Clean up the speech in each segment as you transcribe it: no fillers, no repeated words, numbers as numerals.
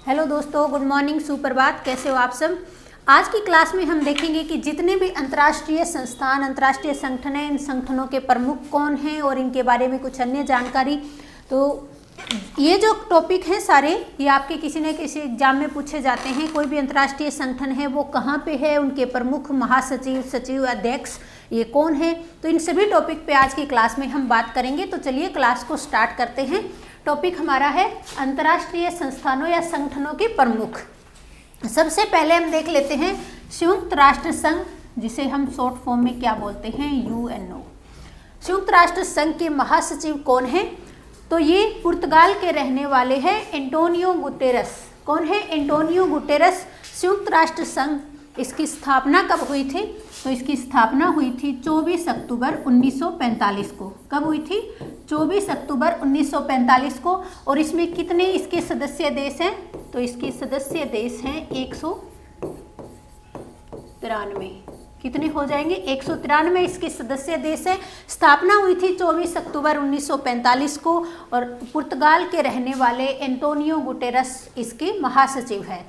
Hello दोस्तों, good morning, सुप्रभात। कैसे हो आप सब। आज की क्लास में हम देखेंगे कि जितने भी अंतर्राष्ट्रीय संस्थान, अंतर्राष्ट्रीय संगठन हैं, इन संगठनों के प्रमुख कौन हैं और इनके बारे में कुछ अन्य जानकारी। तो ये जो टॉपिक हैं सारे, ये आपके किसी न किसी एग्जाम में पूछे जाते हैं। कोई भी अंतर्राष्ट्रीय संगठन है वो कहाँ पे है, उनके प्रमुख, महासचिव, सचिव, अध्यक्ष ये कौन है। तो इन सभी टॉपिक पे आज की क्लास में हम बात करेंगे। तो चलिए क्लास को स्टार्ट करते हैं। टॉपिक हमारा है अंतर्राष्ट्रीय संस्थानों या संगठनों के प्रमुख। सबसे पहले हम देख लेते हैं संयुक्त राष्ट्र संघ, जिसे हम शॉर्ट फॉर्म में क्या बोलते हैं, यूएनओ। संयुक्त राष्ट्र संघ के महासचिव कौन है? तो ये पुर्तगाल के रहने वाले हैं एंटोनियो गुटेरस। कौन है? Antonio Guterres. संयुक्त राष्ट्र संघ, इसकी स्थापना कब हुई थी? तो इसकी स्थापना हुई थी 24 अक्टूबर 1945 को। कब हुई थी? 24 अक्टूबर 1945 को। और इसमें कितने इसके सदस्य देश हैं? तो इसके सदस्य देश हैं 193। कितने हो जाएंगे? 193 इसके सदस्य देश हैं। स्थापना हुई थी 24 अक्टूबर 1945 को और पुर्तगाल के रहने वाले एंटोनियो गुटेरस इसके महासचिव हैं।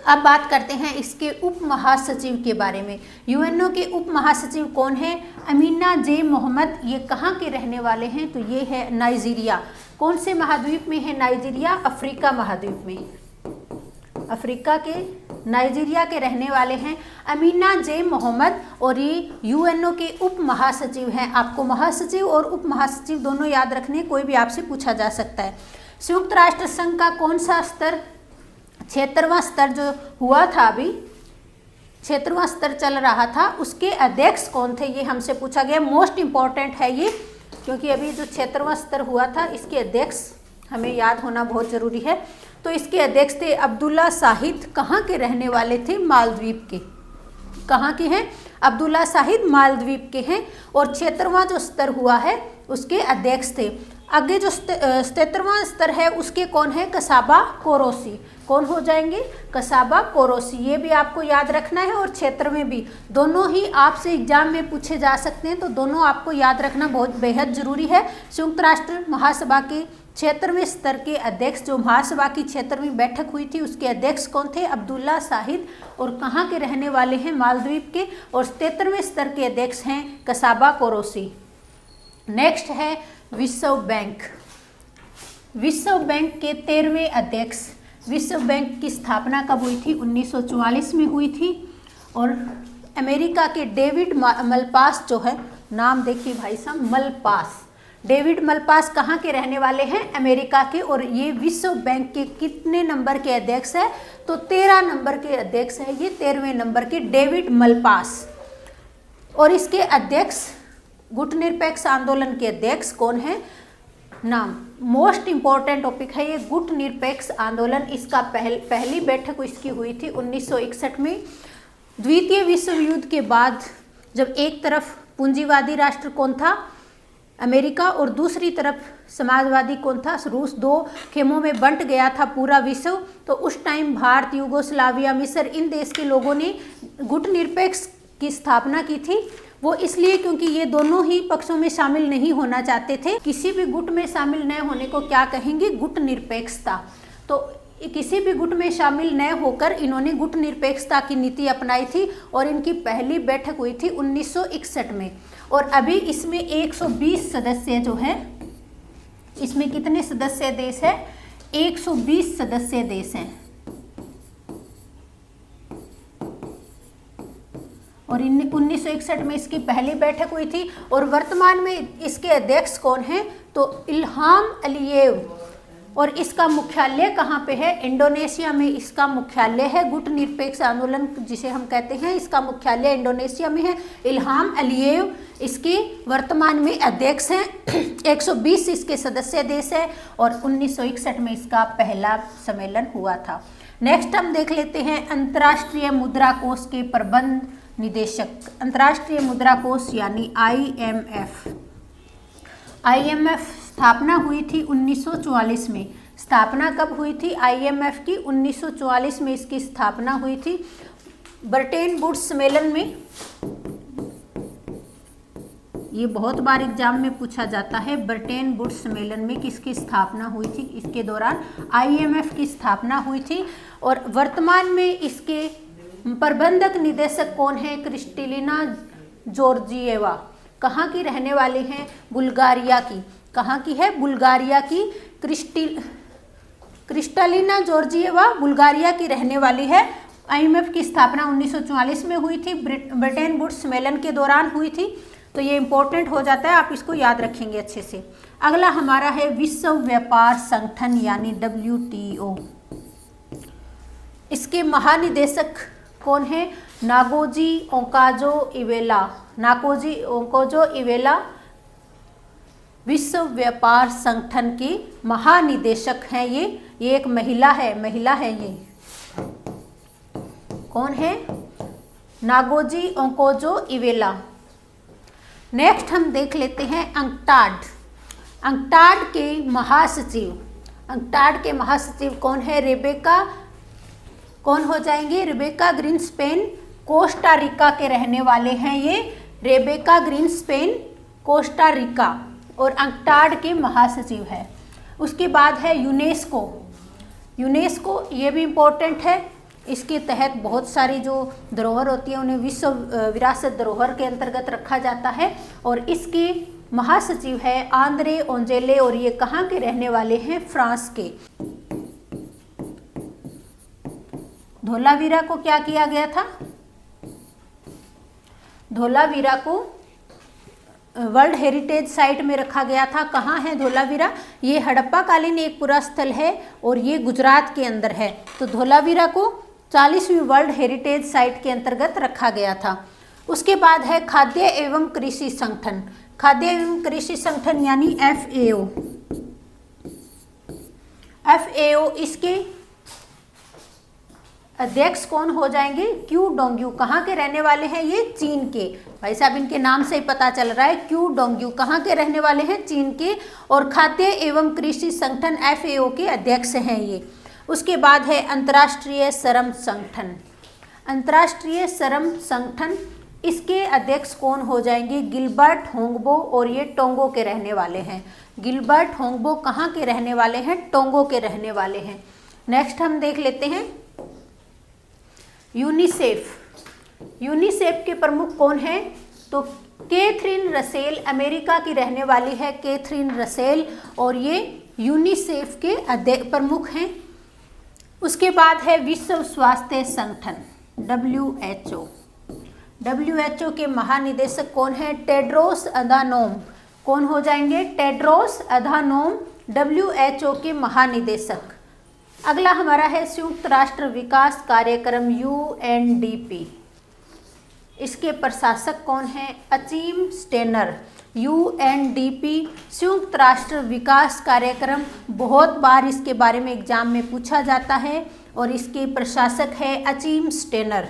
अब बात करते हैं इसके उप महासचिव के बारे में। यूएनओ के उप महासचिव कौन है? अमीना जे मोहम्मद। ये कहाँ के रहने वाले हैं? तो ये है नाइजीरिया। कौन से महाद्वीप में है नाइजीरिया? अफ्रीका महाद्वीप में। अफ्रीका के नाइजीरिया के रहने वाले हैं अमीना जे मोहम्मद और ये यूएनओ के उप महासचिव हैं। आपको महासचिव और उप महासचिव दोनों याद रखने, कोई भी आपसे पूछा जा सकता है। संयुक्त राष्ट्र संघ का कौन सा स्तर, 76वां स्तर जो हुआ था, अभी 76वां स्तर चल रहा था, उसके अध्यक्ष कौन थे? ये हमसे पूछा गया। मोस्ट इम्पॉर्टेंट है ये, क्योंकि अभी जो 76वां स्तर हुआ था इसके अध्यक्ष हमें याद होना बहुत ज़रूरी है। तो इसके अध्यक्ष थे अब्दुल्ला शाहिद। कहाँ के रहने वाले थे? मालदीव के। कहाँ के हैं? अब्दुल्ला शाहिद मालदीव के हैं। और 76वां जो स्तर हुआ है उसके अध्यक्ष थे। आगे जो 77वां स्तर है उसके कौन है? कसाबा कोरोसी। कौन हो जाएंगे? कसाबा कोरोसी। ये भी आपको याद रखना है। और क्षेत्र में भी दोनों ही आपसे एग्जाम में पूछे जा सकते हैं, तो दोनों आपको याद रखना बहुत बेहद जरूरी है। संयुक्त राष्ट्र महासभा के 76वें स्तर के अध्यक्ष, जो महासभा की 76वीं बैठक हुई थी, उसके अध्यक्ष कौन थे? अब्दुल्ला शाहिद। और कहाँ के रहने वाले हैं? मालदीव के। और 73वें स्तर के अध्यक्ष हैं कसाबा कोरोसी। नेक्स्ट है विश्व बैंक। विश्व बैंक के 13वें अध्यक्ष। विश्व बैंक की स्थापना कब हुई थी? 1944 में हुई थी। और अमेरिका के डेविड मलपास जो है, नाम देखिए भाई साहब, मलपास। डेविड मलपास कहाँ के रहने वाले हैं? अमेरिका के। और ये विश्व बैंक के कितने नंबर के अध्यक्ष है? तो 13 नंबर के अध्यक्ष है ये, 13वें नंबर के डेविड मलपास। और इसके अध्यक्ष, गुटनिरपेक्ष आंदोलन के अध्यक्ष कौन है? नाम मोस्ट इंपॉर्टेंट टॉपिक है ये, गुटनिरपेक्ष आंदोलन। इसका पहली बैठक इसकी हुई थी 1961 में। द्वितीय विश्व युद्ध के बाद, जब एक तरफ पूंजीवादी राष्ट्र कौन था? अमेरिका, और दूसरी तरफ समाजवादी कौन था? रूस। दो खेमों में बंट गया था पूरा विश्व। तो उस टाइम भारत, यूगोस्लाविया, मिस्र, इन देश के लोगों ने गुटनिरपेक्ष की स्थापना की थी। वो इसलिए क्योंकि ये दोनों ही पक्षों में शामिल नहीं होना चाहते थे। किसी भी गुट में शामिल न होने को क्या कहेंगे? गुटनिरपेक्षता। तो किसी भी गुट में शामिल न होकर इन्होंने गुटनिरपेक्षता की नीति अपनाई थी। और इनकी पहली बैठक हुई थी 1961 में। और अभी इसमें 120 सदस्य जो है, इसमें कितने सदस्य देश है? 120 सदस्य देश हैं। और 1961 में इसकी पहली बैठक हुई थी। और वर्तमान में इसके अध्यक्ष कौन हैं? तो इल्हाम अलीयेव। और इसका मुख्यालय कहाँ पे है? इंडोनेशिया में इसका मुख्यालय है। गुटनिरपेक्ष आंदोलन जिसे हम कहते हैं, इसका मुख्यालय इंडोनेशिया में है। इल्हाम अलीयेव इसके वर्तमान में अध्यक्ष हैं। 120 इसके सदस्य देश है। और 1961 में इसका पहला सम्मेलन हुआ था। नेक्स्ट हम देख लेते हैं अंतर्राष्ट्रीय मुद्रा कोष के प्रबंध निदेशक। अंतर्राष्ट्रीय मुद्रा कोष यानी IMF। IMF स्थापना हुई थी 1944 में। स्थापना कब हुई थी IMF की? 1944 में इसकी स्थापना हुई थी। ब्रेटन वुड्स सम्मेलन में ये बहुत बार एग्जाम में पूछा जाता है। ब्रेटन वुड्स सम्मेलन में किसकी स्थापना हुई थी? इसके दौरान IMF की स्थापना हुई थी। और वर्तमान में इसके प्रबंधक निदेशक कौन है? Kristalina Georgieva. कहाँ की रहने वाली हैं? बुल्गारिया की। कहाँ की है? बुल्गारिया की। क्रिस्टलिना जॉर्जिएवा बुल्गारिया की रहने वाली है। IMF की स्थापना 1944 में हुई थी, ब्रेटन वुड्स सम्मेलन के दौरान हुई थी। तो ये इंपॉर्टेंट हो जाता है, आप इसको याद रखेंगे अच्छे से। अगला हमारा है विश्व व्यापार संगठन यानी WTO। इसके महानिदेशक कौन है? Ngozi Okonjo Iweala. Ngozi Okonjo Iweala विश्व व्यापार संगठन की महानिदेशक हैं। ये एक महिला है ये। कौन है? Ngozi Okonjo Iweala. नेक्स्ट हम देख लेते हैं अंकटाड। अंकटाड के महासचिव कौन है? रेबेका। कौन हो जाएंगे? रेबेका ग्रीन्सपेन, कोस्टा रिका के रहने वाले हैं ये। रेबेका ग्रीन्सपेन, कोस्टा रिका, और अंकटाड के महासचिव है। उसके बाद है यूनेस्को। ये भी इम्पोर्टेंट है। इसके तहत बहुत सारी जो धरोहर होती है उन्हें विश्व विरासत धरोहर के अंतर्गत रखा जाता है। और इसके महासचिव है आंद्रे ओंजेले, और ये कहाँ के रहने वाले हैं? फ्रांस के। धोलावीरा को क्या किया गया था? धोलावीरा को वर्ल्ड हेरिटेज साइट में रखा गया था। कहाँ है धोलावीरा? ये हड़प्पा कालीन एक पुरा स्थल है और ये गुजरात के अंदर है। तो धोलावीरा को 40वीं वर्ल्ड हेरिटेज साइट के अंतर्गत रखा गया था। उसके बाद है खाद्य एवं कृषि संगठन। खाद्य एवं कृषि संगठन यानी FAO। इसके अध्यक्ष कौन हो जाएंगे? Q Dongyu. कहाँ के रहने वाले हैं? ये चीन के। भाई साहब इनके नाम से ही पता चल रहा है। क्यू डोंग्यू कहाँ के रहने वाले हैं? चीन के। और खाद्य एवं कृषि संगठन FAO के अध्यक्ष हैं ये। उसके बाद है अंतर्राष्ट्रीय श्रम संगठन। अंतर्राष्ट्रीय श्रम संगठन, इसके अध्यक्ष कौन हो जाएंगे? गिलबर्ट होंगबो, और ये टोंगो के रहने वाले हैं। गिलबर्ट होंगबो कहाँ के रहने वाले हैं? टोंगो के रहने वाले हैं। नेक्स्ट हम देख लेते हैं यूनिसेफ के प्रमुख कौन है? तो कैथरीन रसेल अमेरिका की रहने वाली है, कैथरीन रसेल, और ये यूनिसेफ के प्रमुख हैं। उसके बाद है विश्व स्वास्थ्य संगठन WHO के महानिदेशक कौन है? Tedros Adhanom. कौन हो जाएंगे? टेड्रोस अधानोम, WHO के महानिदेशक। अगला हमारा है संयुक्त राष्ट्र विकास कार्यक्रम UNDP। इसके प्रशासक कौन है? अचीम स्टेनर। UNDP संयुक्त राष्ट्र विकास कार्यक्रम, बहुत बार इसके बारे में एग्जाम में पूछा जाता है, और इसके प्रशासक है अचीम स्टेनर।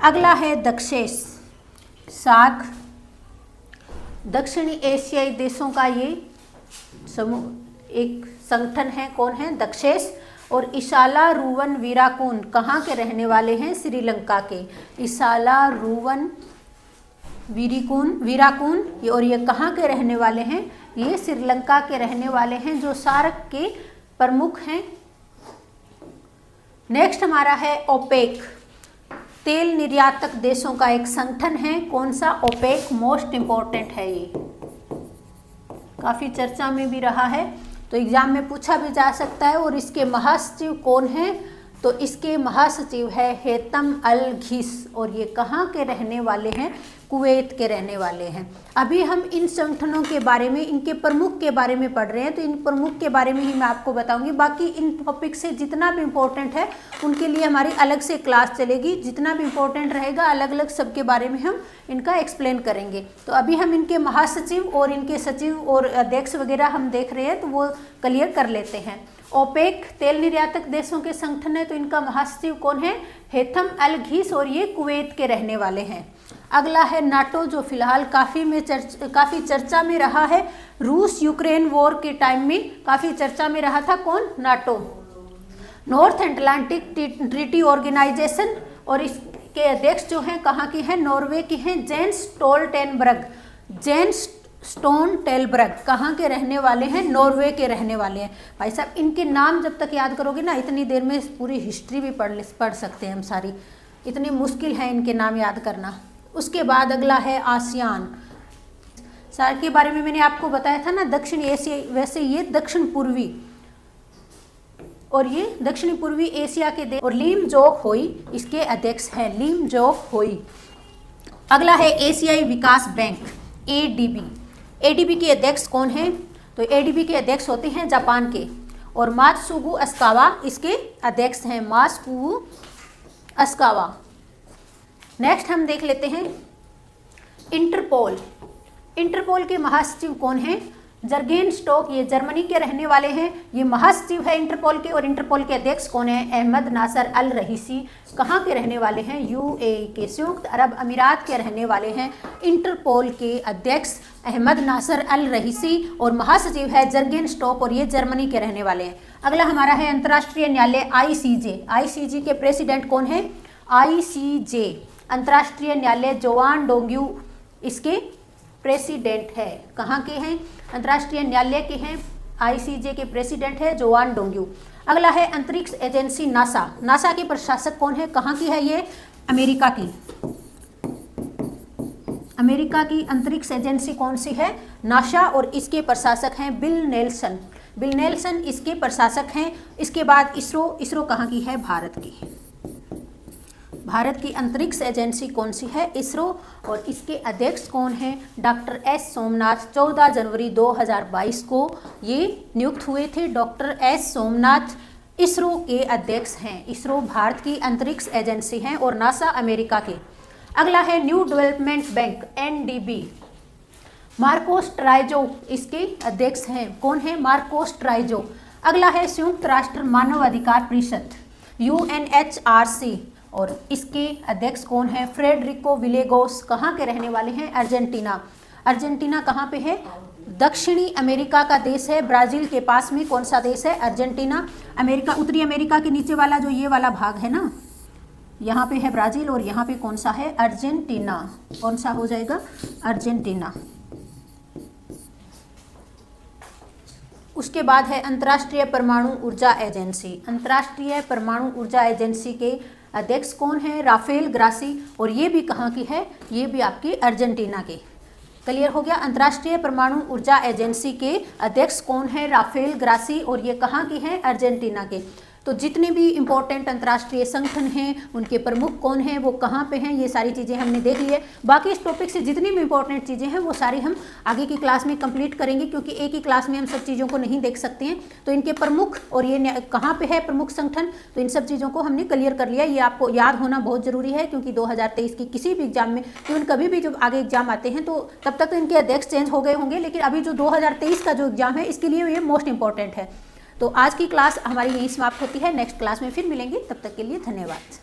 अगला है दक्षेस सार्क। दक्षिणी एशियाई देशों का ये समूह एक संगठन है। कौन है? दक्षेस। और इशाला रूवन वीराकून कहाँ के रहने वाले हैं? श्रीलंका के। इशाला रूवन वीराकून, और ये कहाँ के रहने वाले हैं? ये श्रीलंका के रहने वाले हैं, जो सार्क के प्रमुख हैं। नेक्स्ट हमारा है ओपेक। तेल निर्यातक देशों का एक संगठन है। कौन सा? ओपेक। मोस्ट इम्पोर्टेंट है ये, काफ़ी चर्चा में भी रहा है, तो एग्जाम में पूछा भी जा सकता है। और इसके महासचिव कौन है? तो इसके महासचिव है हेतम अल घिस, और ये कहाँ के रहने वाले हैं? कुवैत के रहने वाले हैं। अभी हम इन संगठनों के बारे में, इनके प्रमुख के बारे में पढ़ रहे हैं, तो इन प्रमुख के बारे में ही मैं आपको बताऊंगी। बाकी इन टॉपिक से जितना भी इम्पोर्टेंट है उनके लिए हमारी अलग से क्लास चलेगी। जितना भी इम्पोर्टेंट रहेगा अलग अलग सबके बारे में हम इनका एक्सप्लेन करेंगे। तो अभी हम इनके महासचिव और इनके सचिव और अध्यक्ष वगैरह हम देख रहे हैं, तो वो क्लियर कर लेते हैं। ओपेक तेल निर्यातक देशों के संगठन है, तो इनका महासचिव कौन है? हेथम अल घीस, और ये कुवैत के रहने वाले हैं। अगला है नाटो, जो फिलहाल काफ़ी चर्चा में रहा है। रूस यूक्रेन वॉर के टाइम में काफ़ी चर्चा में रहा था। कौन? NATO, North Atlantic Treaty Organization, और इसके अध्यक्ष जो हैं कहाँ की हैं? नॉर्वे की हैं, जेंस स्टोल्टेनबर्ग। जेंस स्टोन टेलब्रग कहाँ के रहने वाले हैं? नॉर्वे के रहने वाले हैं। भाई साहब इनके नाम जब तक याद करोगे ना, इतनी देर में पूरी हिस्ट्री भी पढ़ सकते हैं हम सारी, इतनी मुश्किल है इनके नाम याद करना। उसके बाद अगला है आसियान। सार्क के बारे में मैंने आपको बताया था ना, दक्षिण एशिया, वैसे ये दक्षिण पूर्वी और ये दक्षिणी पूर्वी एशिया के देश। और लीम जोक होई इसके अध्यक्ष हैं, लीम जोक होई। अगला है एशियाई विकास बैंक, ADB। ADB के अध्यक्ष कौन हैं? तो ADB के अध्यक्ष होते हैं जापान के, और मात्सुगु अस्कावा इसके अध्यक्ष हैं, मात्सुगु अस्कावा। नेक्स्ट हम देख लेते हैं इंटरपोल। इंटरपोल के महासचिव कौन हैं? जर्गेन स्टॉक, ये जर्मनी के रहने वाले हैं, ये महासचिव है इंटरपोल के। और इंटरपोल के अध्यक्ष कौन है? अहमद नासर अल रहीसी। कहाँ के रहने वाले हैं? UAE के, संयुक्त अरब अमीरात के रहने वाले हैं। इंटरपोल के अध्यक्ष अहमद नासर अल रहीसी और महासचिव है जर्गेन स्टॉक, और ये जर्मनी के रहने वाले हैं। अगला हमारा है अंतर्राष्ट्रीय न्यायालय ICJ। ICJ के प्रेसिडेंट कौन है? ICJ अंतर्राष्ट्रीय न्यायालय जोआन डोंग्यू इसके प्रेसिडेंट है। कहाँ के हैं? अंतर्राष्ट्रीय न्यायालय के हैं। ICJ के प्रेसिडेंट है जोआन डोंग्यू। अगला है अंतरिक्ष एजेंसी नासा। नासा के प्रशासक कौन है? कहाँ की है ये? अमेरिका की। अमेरिका की अंतरिक्ष एजेंसी कौन सी है? नासा, और इसके प्रशासक हैं बिल नेल्सन। बिल नेल्सन इसके प्रशासक हैं। इसके बाद इसरो। इसरो कहाँ की है? भारत की। भारत की अंतरिक्ष एजेंसी कौन सी है? इसरो, और इसके अध्यक्ष कौन है? Doctor S Somnath. 14 जनवरी 2022 को ये नियुक्त हुए थे। डॉक्टर S सोमनाथ इसरो के अध्यक्ष हैं। इसरो भारत की अंतरिक्ष एजेंसी हैं, और नासा अमेरिका के। अगला है new development bank, NDB। Marcos ट्राइजो इसके अध्यक्ष हैं। कौन है? मार्कोस ट्राइजो। अगला है संयुक्त राष्ट्र मानव अधिकार परिषद, UNHRC, और इसके अध्यक्ष कौन है? फ्रेडरिको विलेगोस। कहाँ के रहने वाले हैं? अर्जेंटीना। अर्जेंटीना कहाँ पे है? दक्षिणी अमेरिका का देश है, ब्राज़ील के पास में। कौन सा देश है? अर्जेंटीना। अमेरिका, उत्तरी अमेरिका के नीचे वाला जो ये वाला भाग है ना, यहाँ पे है ब्राज़ील, और यहाँ पे कौन सा है? अर्जेंटीना। कौन सा हो जाएगा? अर्जेंटीना। उसके बाद है अंतर्राष्ट्रीय परमाणु ऊर्जा एजेंसी। अंतर्राष्ट्रीय परमाणु ऊर्जा एजेंसी के अध्यक्ष कौन है? राफेल ग्रासी, और ये भी कहाँ की है? ये भी आपकी अर्जेंटीना के। क्लियर हो गया? अंतर्राष्ट्रीय परमाणु ऊर्जा एजेंसी के अध्यक्ष कौन है? राफेल ग्रासी, और ये कहाँ की है? अर्जेंटीना के। तो जितने भी इम्पोर्टेंट अंतर्राष्ट्रीय संगठन हैं उनके प्रमुख कौन हैं, वो कहाँ पे हैं, ये सारी चीज़ें हमने देख ली है। बाकी इस टॉपिक से जितनी भी इम्पोर्टेंट चीज़ें हैं वो सारी हम आगे की क्लास में कंप्लीट करेंगे, क्योंकि एक ही क्लास में हम सब चीज़ों को नहीं देख सकते हैं। तो इनके प्रमुख और ये कहाँ पे है प्रमुख संगठन, तो इन सब चीज़ों को हमने क्लियर कर लिया। ये आपको याद होना बहुत ज़रूरी है, क्योंकि 2023 की किसी भी एग्जाम में, इवन कभी भी जब आगे एग्जाम आते हैं तो तब तक तो इनके अध्यक्ष चेंज हो गए होंगे, लेकिन अभी जो 2023 का जो एग्जाम है इसके लिए ये मोस्ट इंपॉर्टेंट है। तो आज की क्लास हमारी यहीं समाप्त होती है। नेक्स्ट क्लास में फिर मिलेंगे, तब तक के लिए धन्यवाद।